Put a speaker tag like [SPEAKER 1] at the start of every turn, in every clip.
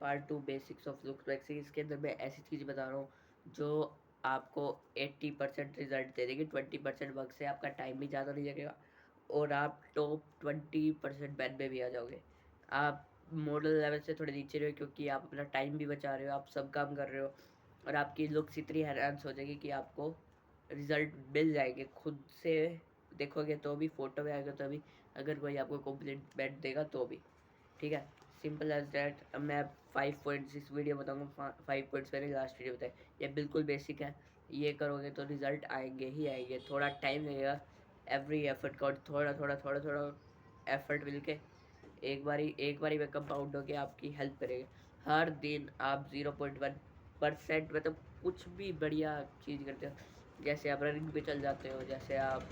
[SPEAKER 1] Part 2 basics of look waxing. इसके अंदर मैं ऐसी चीज़ बता रहा हूँ जो आपको 80% रिजल्ट दे देगी। 20% वर्क से आपका टाइम भी ज़्यादा नहीं लगेगा और आप टॉप 20% बैन में भी आ जाओगे। आप मॉडल लेवल से थोड़े नीचे रहे हो क्योंकि आप अपना टाइम भी बचा रहे हो, आप सब काम कर रहे हो और आपकी लुक्स इतनी हैरान हो जाएगी कि आपको रिजल्ट मिल जाएंगे। खुद से देखोगे तो भी, फोटो में आएगा तो भी, अगर कोई आपको कॉम्प्लीमेंट देगा तो भी। ठीक है, सिंपल एज डैट। अब मैं 5 पॉइंट्स इस वीडियो बताऊंगा। 5 पॉइंट्स मैंने लास्ट वीडियो बताए। ये बिल्कुल बेसिक है, ये करोगे तो रिजल्ट आएंगे ही आएंगे। थोड़ा टाइम लगेगा, एवरी एफर्ट का थोड़ा थोड़ा थोड़ा थोड़ा एफर्ट मिलके एक बारी में कंपाउंड होकर आपकी हेल्प करेगा। हर दिन आप 0.1% मतलब कुछ भी बढ़िया चीज़ करते हो, जैसे आप रनिंग पे चल जाते हो, जैसे आप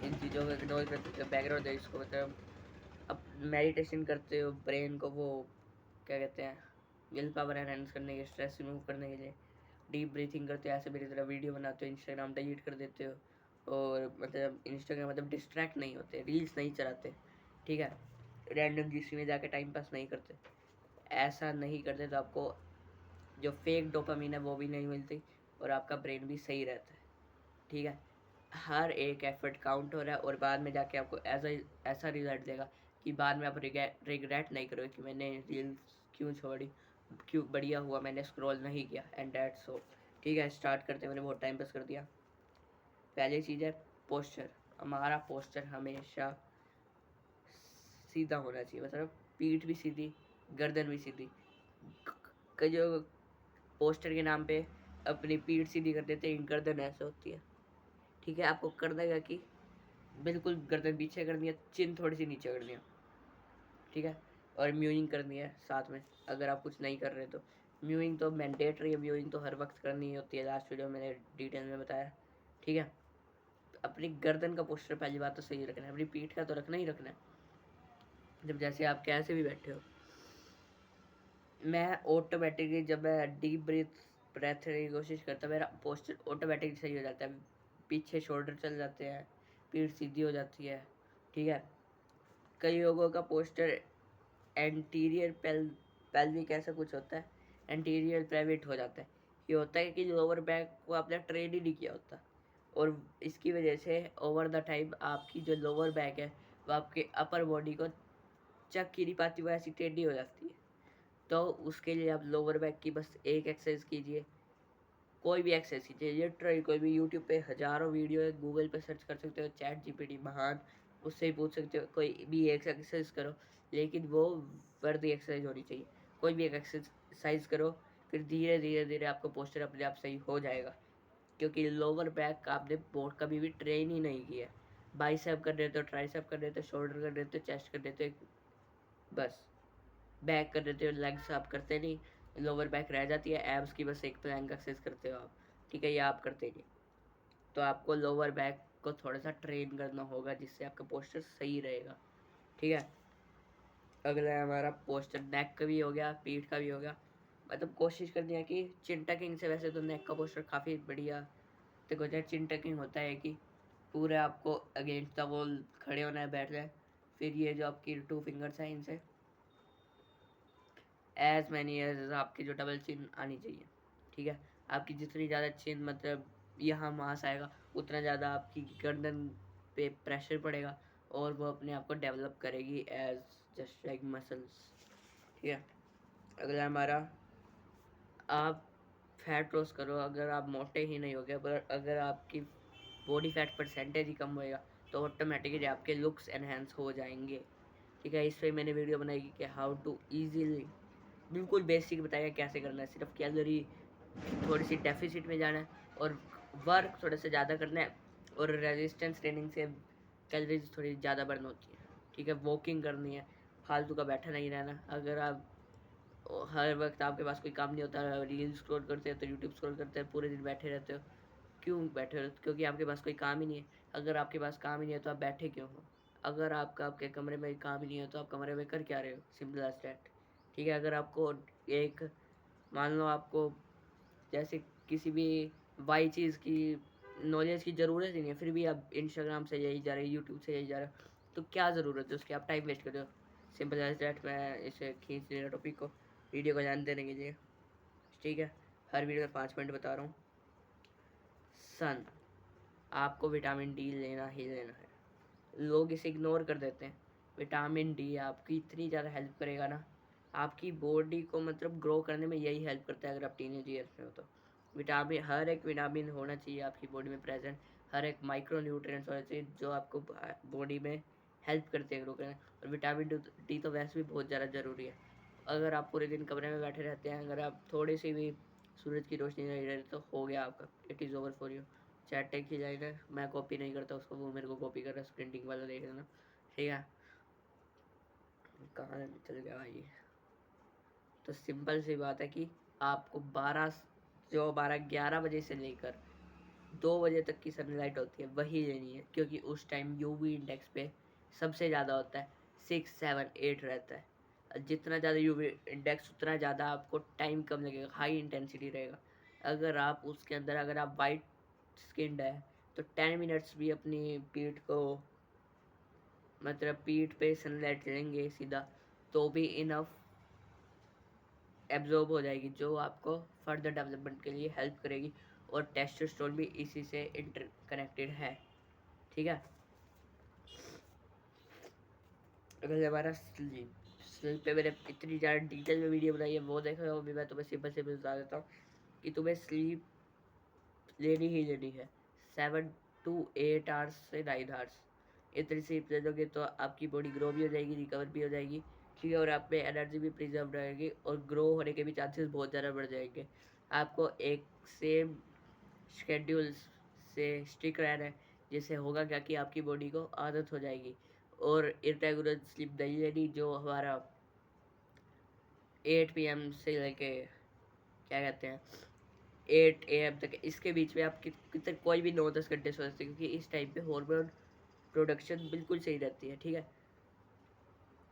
[SPEAKER 1] इन चीज़ों को इग्नोर करते हो, बैकग्राउंड है इसको मतलब अब मेडिटेशन करते हो, ब्रेन को वो क्या कहते हैं, विल पावर एनहेंस करने के, स्ट्रेस रिमूव करने के लिए डीप ब्रीथिंग करते हो। ऐसे मेरी तरह वीडियो बनाते हो, इंस्टाग्राम डिलीट कर देते हो और मतलब इंस्टाग्राम मतलब डिस्ट्रैक्ट नहीं होते, रील्स नहीं चलाते। ठीक है, रैंडम जिस में जाके टाइम पास नहीं करते। ऐसा नहीं करते तो आपको जो फेक डोपामीन है वो भी नहीं मिलती और आपका ब्रेन भी सही रहता है। ठीक है, हर एक एफर्ट काउंट हो रहा है और बाद में जाके आपको ऐसा रिजल्ट देगा कि बाद में आप रिग्रेट नहीं करोगे कि मैंने रील्स क्यों छोड़ी, क्यों बढ़िया हुआ मैंने स्क्रॉल नहीं किया। And that's all. ठीक है, स्टार्ट करते मैंने बहुत टाइम पास कर दिया। पहली चीज़ है पोस्चर। हमारा पोस्चर हमेशा सीधा होना चाहिए, मतलब पीठ भी सीधी, गर्दन भी सीधी। जो पोस्टर के नाम पे अपनी पीठ सीधी कर देते हैं, गर्दन ऐसे होती है। ठीक है, आपको करना क्या कि बिल्कुल गर्दन पीछे करनी है, चिन थोड़ी सी नीचे करनी है। ठीक है, और म्यूइंग करनी है साथ में, अगर आप कुछ नहीं कर रहे तो। म्यूइंग तो मैंडेटरी है, म्यूइंग तो हर वक्त करनी ही होती है, लास्ट वीडियो में मैंने डिटेल में बताया। ठीक है, अपनी गर्दन का पोस्टर पहली बात तो सही रखना है, अपनी पीठ का तो रखना ही रखना है। जब जैसे आप कैसे भी बैठे हो, मैं ऑटोमेटिकली जब मैं डीप ब्रेथ की कोशिश करता हूँ, मेरा पोस्टर ऑटोमेटिकली सही हो जाता है। पीछे शोल्डर चल जाते हैं, पीठ सीधी हो जाती है। ठीक है, कई लोगों का पोस्टर एंटीरियर पेल्विक ऐसा कुछ होता है, एंटीरियर पेल्विक हो जाता है। ये होता है कि लोअर बैक को आपने ट्रेन ही नहीं किया होता और इसकी वजह से ओवर द टाइम आपकी जो लोअर बैक है वो आपके अपर बॉडी को चक ही नहीं पाती, वो ऐसी टेढ़ी हो जाती है। तो उसके लिए आप लोअर बैक की बस एक एक्सरसाइज कीजिए, कोई भी एक्सरसाइज कीजिए, लिटरली कोई भी। यूट्यूब पे हज़ारों वीडियो है, गूगल पे सर्च कर सकते हो, चैट जीपीटी महान, उससे ही पूछ सकते हो। कोई भी एक एक्सरसाइज करो, लेकिन वो वर्दी एक्सरसाइज होनी चाहिए। कोई भी एक एक्सरसाइज करो, फिर धीरे धीरे धीरे आपका पोस्चर अपने आप सही हो जाएगा, क्योंकि लोअर बैक आपने बोर्ड कभी भी ट्रेन ही नहीं किया है। बाइसेप कर देते हो, ट्राइसेप कर देते हो, शोल्डर कर देते हो, चेस्ट कर देते हो, बस बैक कर देते हो, लेग्स आप करते नहीं, लोअर बैक रह जाती है। एब्स की बस एक प्लैंक एक्सरसाइज करते हो आप। ठीक है, ये आप करते नहीं, तो आपको लोअर बैक को थोड़ा सा ट्रेन करना होगा जिससे आपका पोस्चर सही रहेगा। ठीक है, अगला है हमारा पोस्चर। नेक का भी हो गया, पीठ का भी हो गया। मतलब कोशिश करनी है कि चिन टकिंग से, वैसे तो नेक का पोस्चर काफ़ी बढ़िया। देखो जैसे चिन टकिंग होता है कि पूरे आपको अगेंस्ट द वॉल खड़े होना है, बैठ जाए। फिर ये जो आपकी 2 फिंगर्स हैं, इनसे एज मैनी एज आपकी जो डबल चिन आनी चाहिए। ठीक है, आपकी जितनी ज़्यादा चिन मतलब यहाँ मास आएगा, उतना ज़्यादा आपकी गर्दन पे प्रेशर पड़ेगा और वो अपने आप को डेवलप करेगी एज जस्ट लाइक मसल्स। ठीक है, अगला हमारा, आप फैट लॉस करो। अगर आप मोटे ही नहीं हो गए, पर अगर आपकी बॉडी फैट परसेंटेज ही कम होएगा तो ऑटोमेटिकली आपके लुक्स एनहेंस हो जाएंगे। ठीक है, इस पर मैंने वीडियो बनाई कि हाउ टू ईजीली, बिल्कुल बेसिक बताया कैसे करना है। सिर्फ कैलोरी थोड़ी सी डेफिसिट में जाना है और वर्क थोड़ा सा ज़्यादा करना है और रेजिस्टेंस ट्रेनिंग से कैलोरीज थोड़ी ज़्यादा बर्न होती है। ठीक है, वॉकिंग करनी है, फालतू का बैठा नहीं रहना। अगर आप हर वक्त आपके पास कोई काम नहीं होता, रील स्क्रॉल करते हैं तो यूट्यूब स्क्रॉल करते हैं, पूरे दिन बैठे रहते हो, क्यों बैठे हो? क्योंकि आपके पास कोई काम ही नहीं है। अगर आपके पास काम ही नहीं है तो आप बैठे क्यों हो? अगर आपका आपके कमरे में काम ही नहीं है तो आप कमरे में कर क्या रहे हो? Simple as that. ठीक है, अगर आपको एक, मान लो आपको जैसे किसी भी वाई चीज़ की नॉलेज की ज़रूरत ही नहीं है, फिर भी आप इंस्टाग्राम से यही जा रहे हो, यूट्यूब से यही जा रहे हो, तो क्या ज़रूरत है उसकी? आप टाइम वेस्ट कर रहे हो। Simple as that. मैं इसे खींच ले रहा टॉपिक को। वीडियो को ध्यान देने के लिए, ठीक है। हर वीडियो में 5 मिनट बता रहा हूँ। सन, आपको विटामिन डी लेना ही लेना है। लोग इसे इग्नोर कर देते हैं। विटामिन डी आपकी इतनी ज़्यादा हेल्प करेगा ना, आपकी बॉडी को मतलब ग्रो करने में यही हेल्प करता है अगर आप टीनेज ईयर्स में हो तो। विटामिन, हर एक विटामिन होना चाहिए आपकी बॉडी में प्रेजेंट, हर एक माइक्रो न्यूट्रिएंट्स होना चाहिए जो आपको बॉडी में हेल्प करते हैं ग्रो करने। और विटामिन डी तो वैसे भी बहुत ज़्यादा ज़रूरी है। अगर आप पूरे दिन कमरे में बैठे रहते हैं, अगर आप थोड़ी सी भी सूरज की रोशनी नहीं रही तो हो गया आपका, it is over for you. Chat टेक की जाएगा, मैं कॉपी नहीं करता उसको, वो मेरे को कॉपी कर रहा है, प्रिंटिंग वाला देख लेना, ठीक है। कहाँ चल गया भाई। तो सिंपल सी बात है कि आपको 11 बजे से लेकर 2 बजे तक की सनलाइट होती है वही लेनी है, क्योंकि उस टाइम यूवी इंडेक्स पे सबसे ज़्यादा होता है, 6, 7, 8 रहता है। जितना ज़्यादा यूवी इंडेक्स उतना ज़्यादा आपको टाइम कम लगेगा, हाई इंटेंसिटी रहेगा। अगर आप उसके अंदर, अगर आप वाइट स्किन्ड है तो 10 मिनट्स भी अपनी पीठ को, मतलब पीठ पे सनलाइट लेंगे सीधा, तो भी इनफ एब्जॉर्ब हो जाएगी, जो आपको फर्दर डेवलपमेंट के लिए हेल्प करेगी। और टेस्टोस्टेरोन भी इसी से इंटरकनेक्टेड है, ठीक है। अगर हमारा स्लीप पे मैंने इतनी ज़्यादा डिटेल में वीडियो बनाई है, वो देखो, अभी मैं तुम्हें सिंपल से बता देता हूँ कि तुम्हें स्लीप लेनी ही लेनी है। 7 to 8 आवर्स से 9 आवर्स, इतनी स्लीप ले लोगे तो आपकी बॉडी ग्रो भी हो जाएगी, रिकवर भी हो जाएगी, ठीक है। और आप में एनर्जी भी प्रिजर्व रहेगी और ग्रो होने के भी चांसेस बहुत ज़्यादा बढ़ जाएंगे। आपको एक सेम शेड्यूल से स्टिक रहना है, जिससे होगा क्या कि आपकी बॉडी को आदत हो जाएगी। और इरेगुलर स्लीप नहीं लेनी, जो हमारा 8 PM से लेके, क्या कहते हैं, 8 AM तक, इसके बीच में आप कितने कोई भी 9-10 घंटे सो सकते हैं, क्योंकि इस टाइम पे हार्मोन प्रोडक्शन बिल्कुल सही रहती है, ठीक है।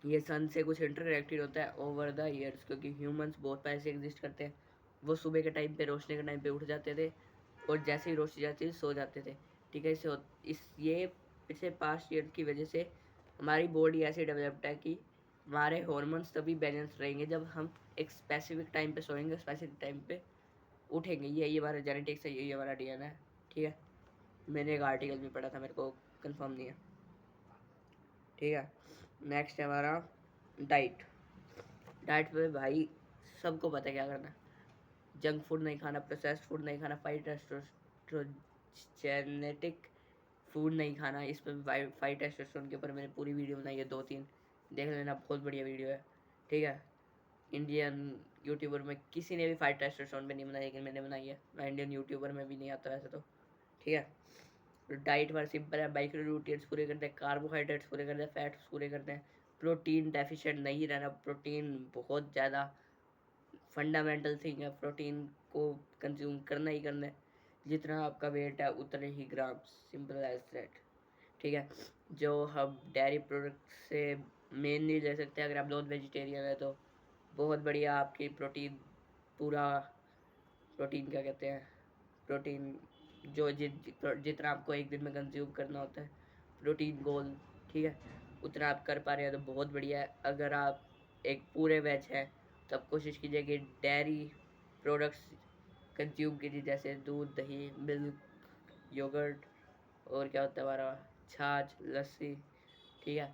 [SPEAKER 1] ये सन से कुछ इंटरकनेक्टेड होता है ओवर द ईयर्स, क्योंकि ह्यूमंस बहुत पहले से एग्जिस्ट करते हैं। वो सुबह के टाइम पे, रोशनी के टाइम पे उठ जाते थे, और जैसे ही रोशनी जाती थी सो जाते थे, ठीक है। इस ये पिछले 5 ईयर की वजह से हमारी बॉडी ऐसे डेवलप्ड है कि हमारे हॉर्मोन्स तभी बैलेंस रहेंगे जब हम एक स्पेसिफिक टाइम पे सोएंगे, स्पेसिफिक टाइम पे उठेंगे। यही हमारा जेनेटिक्स है, यही हमारा डीएनए है, ठीक है। मैंने एक आर्टिकल भी पढ़ा था, मेरे को कंफर्म नहीं है, ठीक है। नेक्स्ट है हमारा डाइट। डाइट में भाई सबको पता है क्या करना है। जंक फूड नहीं खाना, प्रोसेस्ड फूड नहीं खाना, फाइटोस्टेरोजेनेटिक फूड नहीं खाना। इस पर फाइटोस्टेरोन के ऊपर मैंने पूरी वीडियो बनाई है, 2-3 देख लेना, बहुत बढ़िया वीडियो है, ठीक है। इंडियन यूट्यूबर में किसी ने भी फाइटोस्टेरोन पे नहीं बनाई, लेकिन मैंने बनाई है। मैं इंडियन यूट्यूबर में भी नहीं आता वैसे तो, ठीक है। तो डाइट हमारा सिंपल है, माइक्रो न्यूट्रिएंट्स पूरे करते हैं, कार्बोहाइड्रेट्स पूरे करते हैं, फैट्स पूरे करते हैं। प्रोटीन डेफिशिएंट नहीं रहना, प्रोटीन बहुत ज़्यादा फंडामेंटल थिंग है, प्रोटीन को कंज्यूम करना ही करना है। जितना आपका वेट है उतने ही ग्राम, सिंपल एज दैट, ठीक है। जो हम डेयरी प्रोडक्ट से मेन नहीं ले सकते, अगर आप नॉन वेजिटेरियन है तो बहुत बढ़िया आपकी प्रोटीन, पूरा प्रोटीन क्या कहते हैं, प्रोटीन जो जितना आपको एक दिन में कंज्यूम करना होता है, प्रोटीन गोल, ठीक है, उतना आप कर पा रहे हैं तो बहुत बढ़िया है। अगर आप एक पूरे वेज हैं तो आप कोशिश कीजिए कि डेयरी प्रोडक्ट्स कंज्यूम कीजिए, जैसे दूध, दही, मिल्क, योगर्ट, और क्या होता है हमारा, छाछ, लस्सी, ठीक है।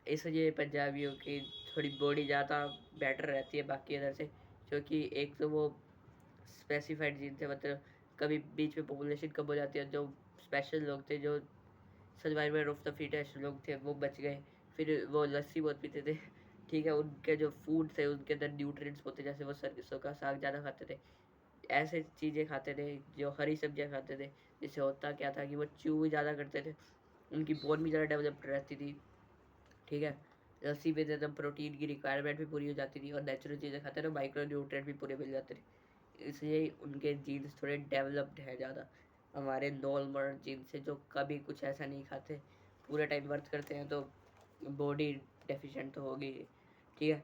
[SPEAKER 1] इसलिए पंजाबियों की थोड़ी बॉडी ज़्यादा बेटर रहती है बाकी अदर से, क्योंकि एक तो वो स्पेसिफाइड जीन थे, मतलब कभी बीच में पॉपुलेशन कम हो जाती है, जो स्पेशल लोग थे, जो सर्वाइवर ऑफ द फिटेस्ट लोग थे, वो बच गए। फिर वो लस्सी बहुत पीते थे, ठीक है। उनके जो फूड थे उनके अंदर न्यूट्रिएंट्स होते, जैसे वो सरसों का साग ज़्यादा खाते थे, ऐसे चीज़ें खाते थे, जो हरी सब्जियाँ खाते थे, जिससे होता क्या था कि वो च्यू भी ज़्यादा करते थे, उनकी बोन भी ज़्यादा डेवलप्ड रहती थी, ठीक है। लस्सी पीते थे, प्रोटीन की रिक्वायरमेंट भी पूरी हो जाती थी, और नेचुरल चीज़ें खाते थे, माइक्रो न्यूट्रिएंट भी पूरे मिल जाते थे, इसलिए उनके जीन्स थोड़े डेवलप्ड हैं ज़्यादा हमारे नॉर्मल जीन से, जो कभी कुछ ऐसा नहीं खाते, पूरे टाइम वर्क करते हैं, तो बॉडी डेफिशिएंट तो होगी, ठीक है।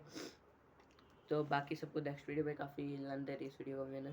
[SPEAKER 1] तो बाकी सबको नेक्स्ट वीडियो में काफ़ी लर्न दे रही इस वीडियो को मैंने